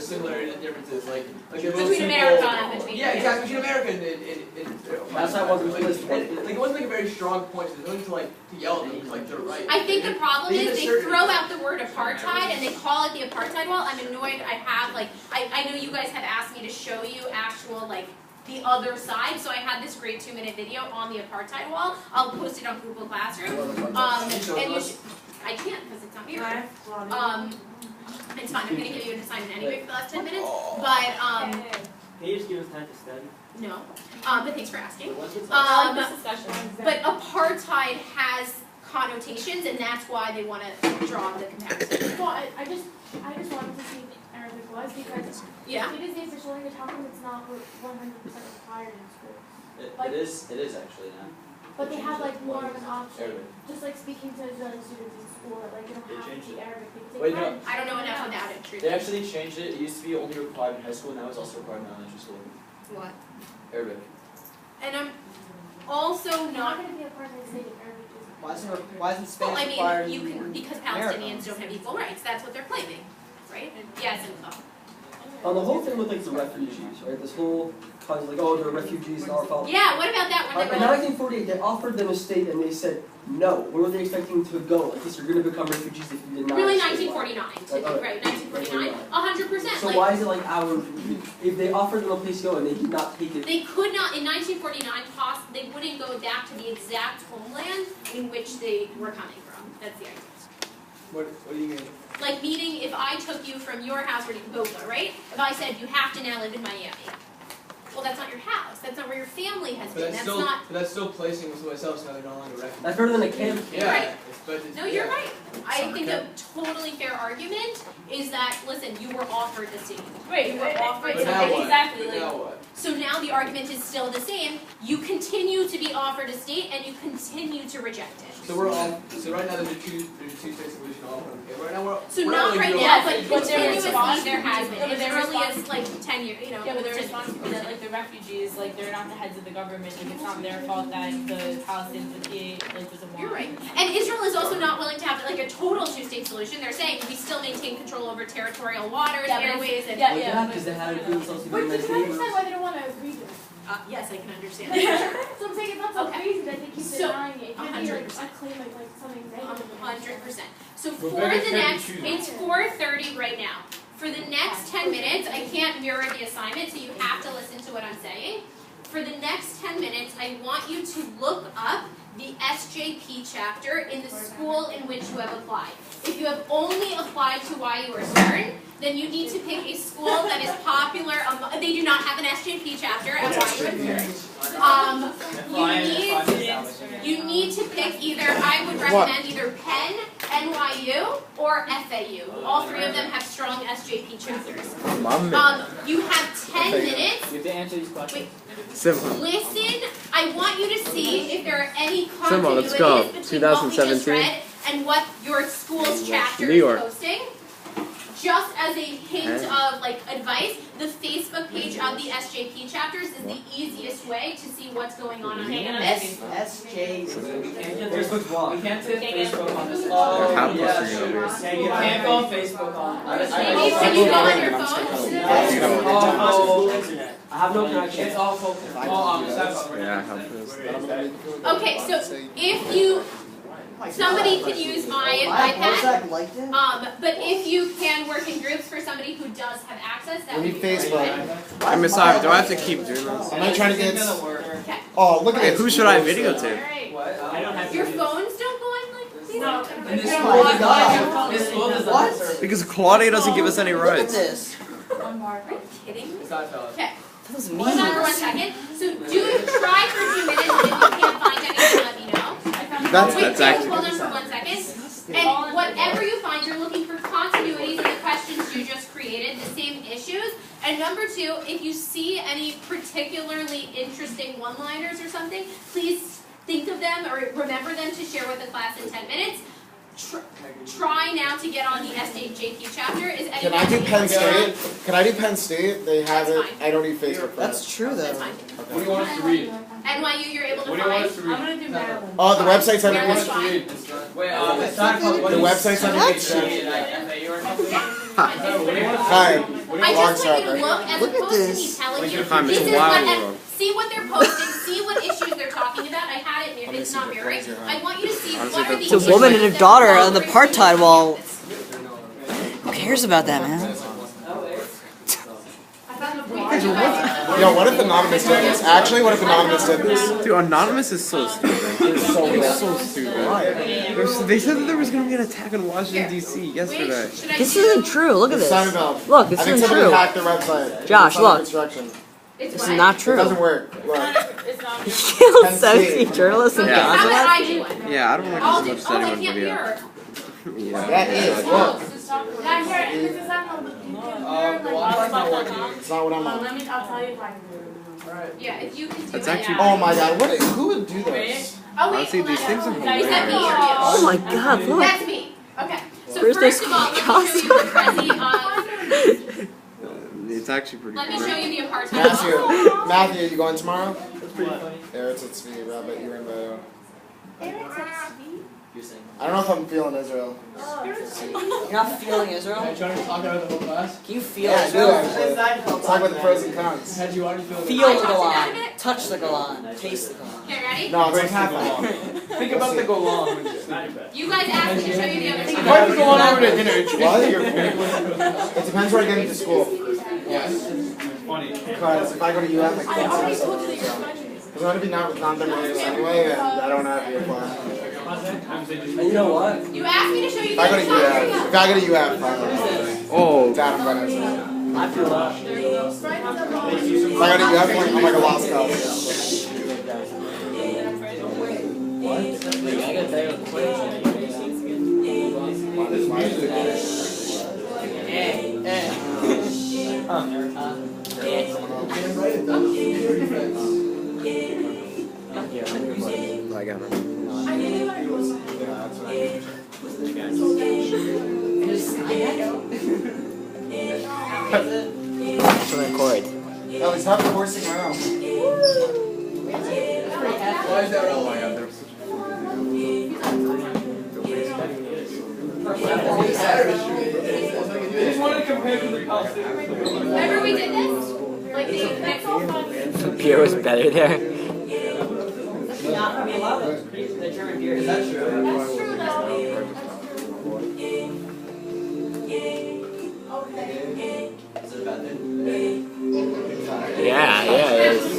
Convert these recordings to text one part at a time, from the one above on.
there's similarities and differences, like between America and between. Yeah, exactly, between America and that's why it wasn't listed. Like it wasn't like a very strong point. So there's no need to yell at them because they're right. I think the problem is they throw out the word apartheid and they call it the apartheid wall. I'm annoyed. I have I know you guys have asked me to show you actual the other side, so I had this great 2-minute video on the apartheid wall. I'll post it on Google Classroom. And I can't because it's not here. It's fine. I'm going to give you an assignment anyway for the last 10 minutes. But Can you just give us time to study? no. But thanks for asking. But apartheid has connotations, and that's why they want to draw the comparison. Well, I just wanted to see if Arabic was because Yeah. it is the official language. How come it's not 100% required in school? It is actually now. But they have more of an option, Arabic. just like speaking to Israeli students in school. You don't have to changed be it. Arabic. They Wait, can. no. I don't know enough about it, They truthfully. actually changed it. It used to be only required in high school, now it's also required in elementary school. What? Arabic. And I'm also You're not not. going to be a part of the state of Arabic. Why isn't Spanish Well, required? you can because Palestinians don't have equal rights. That's what they're claiming, right? Yes and no. On the whole thing with the refugees, right? This whole cause they're refugees, it's our fault. Yeah. What about that one? In 1948, they offered them a state and they said no. Where were they expecting to go? Like, yes, you're going to become refugees if you did not. Really, stay. 1949. Right, 1949. 100%. So why is it if they offered them a place to go and they did not take it? They could not, in 1949, they wouldn't go back to the exact homeland in which they were coming from. That's the idea. What do you mean? Meaning if I took you from your house in Boca, right? If I said you have to now live in Miami. Well, that's not your house. That's not where your family has been. But that's still placing myself so they're no longer recognized. That's better than a camp. Yeah. Right. But No, you're right. I think a totally fair argument is that, listen, you were offered the same. Right, You were offered But now something. what? exactly. But now what? So now the argument is still the same. You continue to be offered a state and you continue to reject it. So right now there's a two-state solution all around. Okay, right now So we're not really right doing now, all but things. continuously there has been. Yeah, but As their early response- as 10 years, Yeah, but the 10 response years. is that the refugees, they're not the heads of the government. It's not their fault that the Palestinians, the PA, doesn't want. You're right. And Israel is also not willing to have a total two-state solution. They're saying we still maintain control over territorial waters, airways, and Yeah, because they had agreements also Wait, with can I understand why they don't want to agree to it? yes, I can understand that. So I'm saying it's not so Okay. crazy that they keep So, denying it. It can't be 100%. a claim something negative. 100%. So for Well, the next, choose. it's 4:30 right now. For the next 10 minutes, I can't mirror the assignment, so you have to listen to what I'm saying. For the next 10 minutes, I want you to look up the SJP chapter in the school in which you have applied. If you have only applied to YU or Stern, then you need to pick a school that is popular. They do not have an SJP chapter at YU and Stern. You need to pick either, I would recommend either Penn, NYU, or FAU. All three of them have strong SJP chapters. You have 10 minutes. You have to answer these questions. Listen, I want you to see if there are any Simon, let's go. continuities between what we just 2017. read and what your school's chapter New York. is posting. Just as a hint of advice, the Facebook page of the SJP chapters is the easiest way to see what's going on campus. SJ. Facebook's wrong. We can't say Facebook on this. How yeah, close are you? sure. You can't go on Facebook on. Maybe can you go on your phone? I have no connection. It's all focused. Yeah, how close? Okay, so if you, somebody can use my iPad. Liked it? But if you can work in groups for somebody who does have access, that We would need be really Facebook. good. Hey, Miss Ivan, do I have to keep doing this? I'm not trying to get. Okay. Oh, look at Hey, this. who should I videotape? Alright. I don't have Your phones don't go on like these? No. And this Oh school my does God. not. This school does What? not. Because Claudia doesn't give us any Look at rights. this. Are you kidding me? It's not valid. Okay. That was Hold on for 1 second. So try for 2 minutes, and if you can't find anything, let me know. That's Wait, actually- hold on for 1 second. And whatever you find, you're looking for continuities in the questions you just created, the same issues. And number 2, if you see any particularly interesting one-liners or something, please think of them or remember them to share with the class in 10 minutes. Try now to get on the SJP chapter. Is anyone Can I do Penn interested? State? Can I do Penn State? They have That's it. fine. I don't need Facebook for That's that. true though. That's fine. What do you want us to read? NYU, you're able to What do you want us find. to read? I'm gonna do Maryland. Oh, the website's Where under is What do you want us to read? Wait, It's not called. The website's under What? construction. FAU or something. Hi. What do I just want you to right? look as Look at opposed to me this. telling you, Time this is is wild what, world. see what they're posting, see what issues they're talking about. I had it, Let me it's see not the mirroring. phones you're I want you to see Honestly, what are the that's issues. It's a woman and her that daughter are on the bringing apartheid to wall. campus. Who cares about that, man? Yo, what if Anonymous did this? Actually, what if Anonymous did this? Dude, Anonymous is so stupid. It's so stupid. They said that there was gonna be an attack in Washington D.C. yesterday. Wait, should I This do- isn't true. Look at It's this. Sunnyvale. Look, this I think isn't somebody true. hacked their website. Josh, It's under look. construction. It's This what? is not It true. doesn't work. Look. It's not. Kill 70 journalists in Okay, how Gaza. about I do one? Yeah, I don't like I'll this do, much oh, I anyone can't video. hear. Yeah. That is. Look. Yeah, here, this is on the, you can hear, The like, Wi-Fi's not working. It's not what I'm I'll on. tell you if I can do it. Alright. Yeah, if you can do That's it. actually- Oh my god, who would do this? Oh wait, Honestly, hold these on. things are Is that me or hilarious. you? Oh my god, look. That's me. Okay. So Where's first this of all, let me show you the Prezi, It's actually pretty let me cool. show you the apartheid. Matthew, you going tomorrow? That's pretty funny. Eric's at Svi, Rabbit, you're in bio. Eric's at Svi? You're saying. I don't know if I'm feeling Israel. You're not feeling Are Israel? you trying to talk out of the whole class? Can you feel Yeah, I do Israel? actually. Let's talk about the pros and cons. How'd you already feel? Feel I the talked it out Golan. of it. Touch the Golan. Taste the Golan. Okay, ready? No, it's like half on. Think about the Golan. You guys asked me to show you the other side. Why are we going over to dinner? What? It depends where I get into school. Yes. Because if I go to UF, I I can't already see told you myself. that you're graduating. Because I'm going to be non-thermodynamics anyway, and I don't have to apply. And you know what? You asked me to show you If the I go other to side. UF, if I go to UF, I'm Oh, that I'm going to. I feel that. If I go to UF, I'm like a lost cause. I got it. I really want to go somewhere. Record. At least have the horsing around. Why is that relevant? They just wanted to compare to the Palestinians. Remember we did this? Like the Beer was better there. Is that true? That's true though. Is it a bad thing? Yeah, it is.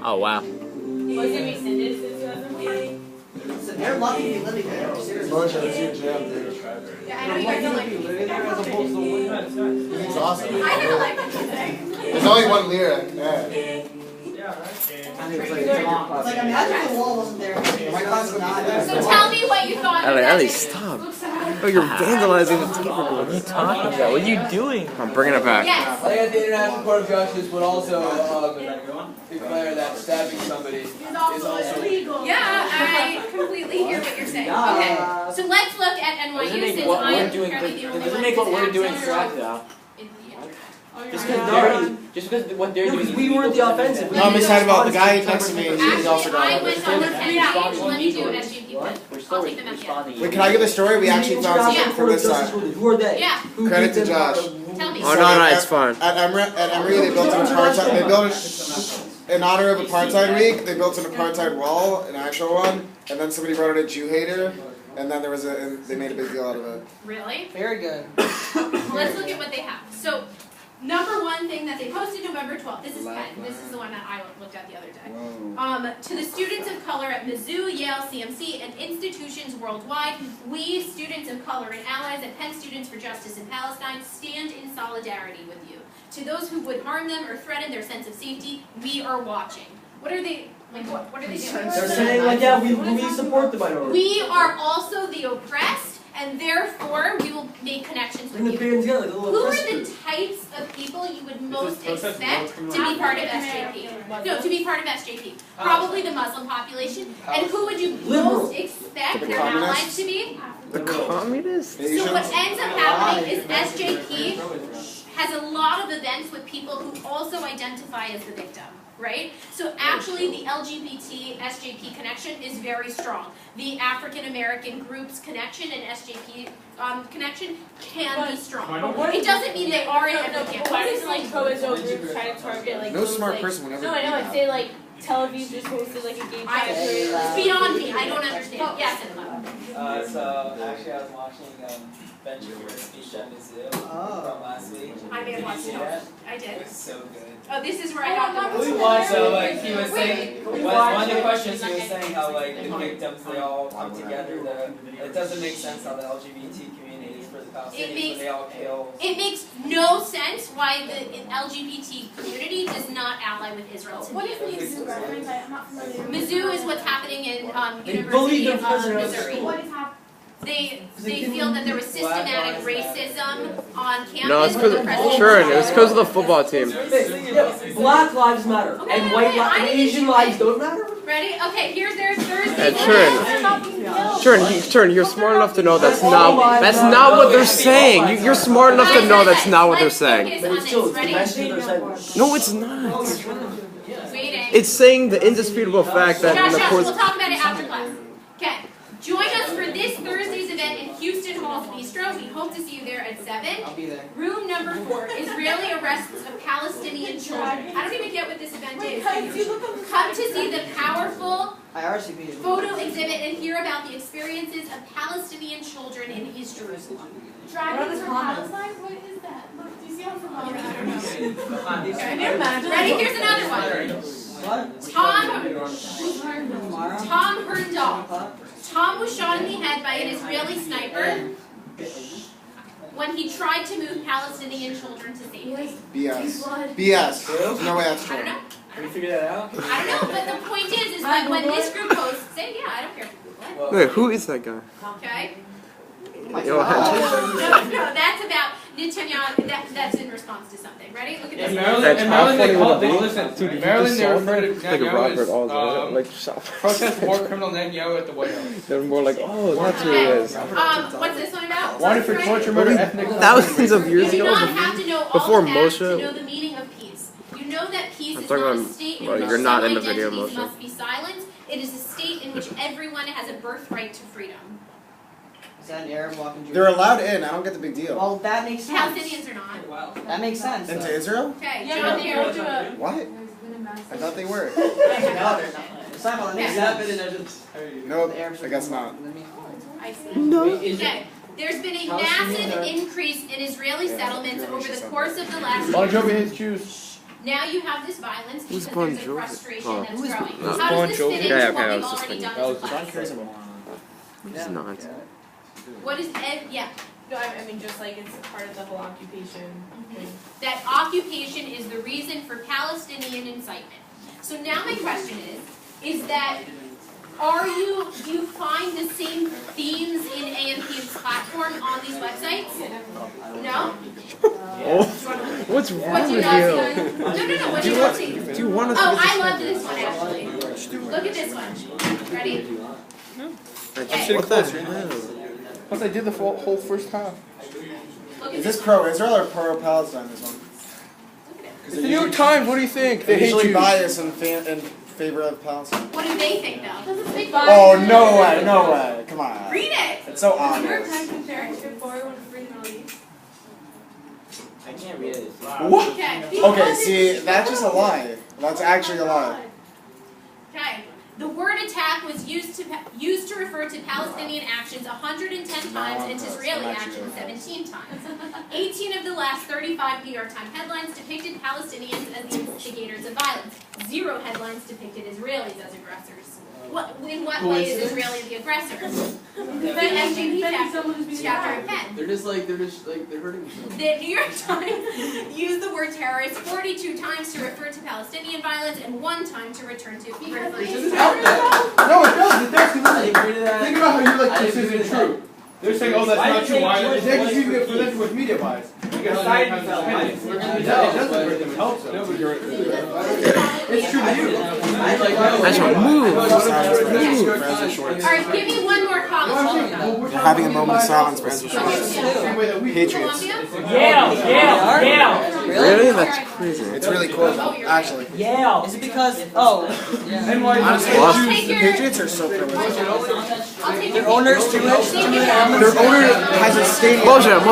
Oh wow. Was it rescinded since 2008? They're lucky to be living there. Moshe, it's your jam, dude. Yeah, I know you guys don't like me. It's awesome. I never liked it today. There's only one lyric. Yeah. Like imagine the wall wasn't there. My class would be So tell me what you thought of Ellie, that. Ellie, stop. Oh, you're vandalizing the tape What are you recorder. talking about? What are you doing? I'm bringing it back. Yes. I think the International Court of Justice would also declare that stabbing somebody is also illegal. Yeah, I completely hear what you're saying. Okay, so let's look at NYU since I am currently the only one who's access though. in the Just No. because what they're doing. Because we weren't the offensive. No, I'm excited about the guy next to me. He's also Actually, I got went it. on the 10 page, let me do SGP one. We're I'll still take them out, yeah. responding. Wait, can I give a story? We actually found something from this side. Who are they? Yeah, Who Credit beat to them Josh. up? tell me. Oh, no, it's fine. At Emory, they built an apartheid. They built in honor of Apartheid Week. They built an apartheid wall, an actual one, and then somebody wrote it a Jew hater, and then and they made a big deal out of it. Really? Very good. Let's look at what they have. So, number one thing that they posted November 12th, this is Penn, this is the one that I looked at the other day. To the students of color at Mizzou, Yale, CMC, and institutions worldwide, we, students of color and allies at Penn Students for Justice in Palestine, stand in solidarity with you. To those who would harm them or threaten their sense of safety, we are watching. What are they, like what are they doing? They're saying like, yeah, we support the minority. We are also the oppressed, and therefore we will make connections with Bring the you. band together, like a Who little are press. the types of people you would most expect to be part of SJP? No, to be part of SJP. Probably the Muslim population. And who would you Liberal. most expect The their allies communists? to be? The communists? So what ends up happening is SJP has a lot of events with people who also identify as the victim, right? So actually the LGBT SJP connection is very strong. The African American groups connection and SJP connection can be strong. It doesn't mean they are in every campus. Why does like pro-Israel groups try to target like No those, smart like, person would ever. No, I know. Like say like Tel Aviv just hosted like a gay pride parade. It's beyond me. I don't understand. Yes, Emma. So actually I was watching Ben Shapiro's speech at Mizzou from last week. I may have watched Did you it. see that? I It did. was so good. Oh, this is where I got the. So like he was saying, one of the questions he was saying how like the victims they all come together. It doesn't make sense how the LGBT community is for the Palestinians, but they all kill. It makes no sense why the LGBT community does not ally with Israel What is today. Mizzou reference? I'm not familiar. Mizzou is what's happening in They bullied University the of president. Missouri. What is happening? They feel that there was systematic racism on campus. No, it's with because the president. sure, it's because of the football team. Yeah, Black lives matter, Okay, and white okay, I and didn't Asian do lives it. don't matter. Ready? Okay, here's their Thursday. Hey, night. Turin, you're smart enough to know that's not what they're saying. You're smart enough to know that's not what they're saying. But it's still, it's the message they're sending. No, it's not. Waiting. It's saying the indisputable fact that in the Josh, course. we'll talk about it after class. Okay. Join us for this Thursday's event in Houston Hall's Bistro. We hope to see you there at 7. I'll be there. Room number 4, Israeli arrests of Palestinian children. I don't even get what this event is. Come to see the powerful I RSVP'd. photo exhibit and hear about the experiences of Palestinian children in East Jerusalem. Dragons from Palestine? What is that? Look, do you see how from Palestine? Can you imagine? Ready? Here's another one. What? Tom Herndal. Tom was shot in the head by an Israeli sniper when he tried to move Palestinian children to safety. BS. BS. There's no way that's I don't true. know. Can we figure that out? I don't know, but the point is that when this group posts, say, yeah, I don't care. What? Wait, who is that guy? Okay? Yo, No, that's about Netanyahu. That's in response to something. Ready? Look at In this. Maryland, That's in Maryland they how call funny they would it listen. Dude, In you Maryland just they're saw referred to like a Netanyahu Robert Alder, as like shut. protest war criminal Netanyahu at the White House. They're more like, oh, that's who it is. What's this one about? Wanted for torture, murder, ethnic Thousands of years You do ago. not have to know all Before of that Moshe- to know the meaning of peace. You know that peace I'm is talking not a about- state in well, which you're some not in the video, identities Moshe. must be silenced. It is a state in which everyone has a birthright to freedom. Is that an Arab walking Jew? They're allowed in. I don't get the big deal. Well, that makes sense. Palestinians are not. Wow. That makes sense. Into though. Israel? Okay, Yeah, John no, Deere. we'll do it. What? There's been a massive. I thought they were. No, they're not. It's not that makes sense. Nope. The Arabs I are guess more- not. I see. No. Okay, there's been a massive increase in Israeli settlements over the course of the last Bon year. Jovi hates Jews. Now you have this violence Who's because Bon there's a Jovi? frustration Oh. that's growing. Not How Bon does this Jovi? fit into Yeah, okay, what I we've was just already thinking. done in John class? Kerry's a moron. He's not. What is yeah? No, I mean just like it's part of the whole occupation thing. That occupation is the reason for Palestinian incitement. So now my question is that do you find the same themes in AMP's platform on these websites? No? Oh, what's What wrong do you with not you? see? No, what do you not see? Do you want to? Oh, I loved this one actually. Look at this one. Ready? What the hell? Plus I did the whole first half. Look Is at this this one. pro-Israel or pro-Palestine? This one. It's the New York Times, what do you think? They They're hate usually Jews. biased in favor of Palestine. What do they think though? This is big Oh no way! No way! Come on. Read it. It's so New York obvious. Times compared to before when free release. I can't read it. What? Okay. Okay, see, that's just a lie. That's actually a lie. Okay. The word attack was used to refer to Palestinian actions 110 times and Israeli actions 17 times. 18 of the last 35 New York Times headlines depicted Palestinians as the instigators of violence. 0 headlines depicted Israelis as aggressors. In what way is Israeli the aggressor? Defending someone who's being Chapter attacked. 10. They're hurting themselves. The New York Times used the word terrorist 42 times to refer to Palestinian violence and 1 time to return to No, it does. It does. Think about how you like this isn't true. They're saying, oh, that's Why not do true. you Why? think It's actually George using it Bush for them with media bias. Side fell. It doesn't hurt them. It helps them. It's true to you. That's what move. Alright, give me one more Columbia. They're having a moment of silence for Ezra Schwartz. Same way that we. Patriots. Columbia? Yale. Really? That's crazy. It's really cool, actually. Yale. Is it because, oh, Honestly, I'll the take your- Patriots are so privileged. I'll take their your owner's picture. Jewish? Thank you. Their owner has a stadium. Bullshit.